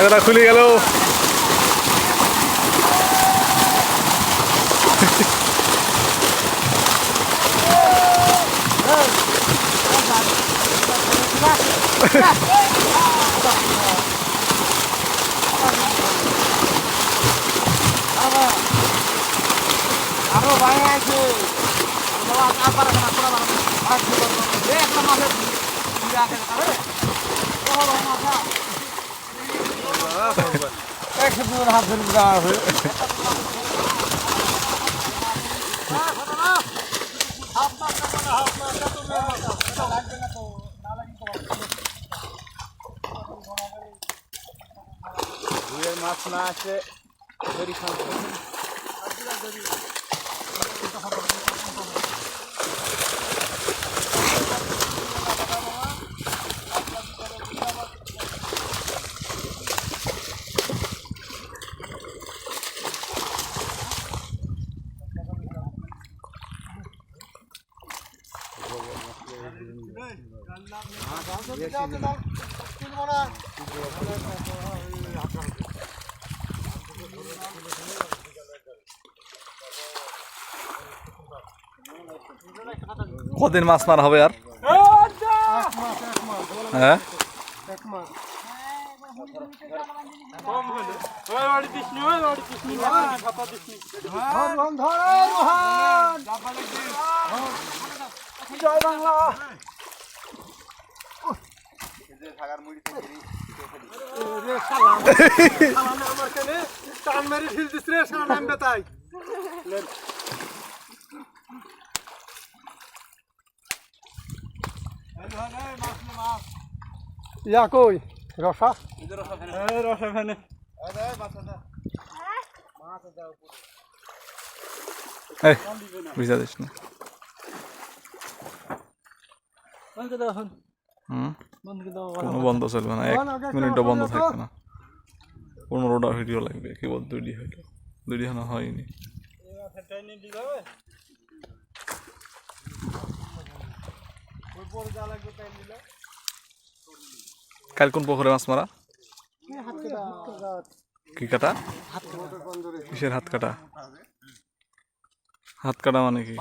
এটা খুলে গেল। আরো ভাই আছে হাত ধরে দেওয়া হবে। মাছ না আসে কদিন মাছ মারা হবে আর? হ্যাঁ জয় বাংলা। টান মেরে ঢিল দিস রে সারা নামবে তাই ইয়া কই রসা রসা ফেনে বুঝা দিস না। কোনো বন্ধ চলবে না, 1 মিনিটও বন্ধ থাকবে না। 15টা ভিডিও লাগবে, কেবল 2ডি হইল, 2ডি এখনো হয়নি। কাল কোন পুকুরে মাছ মারা? কি কাটা? কিসের হাত কাটা? হাত কাটা মানে কি?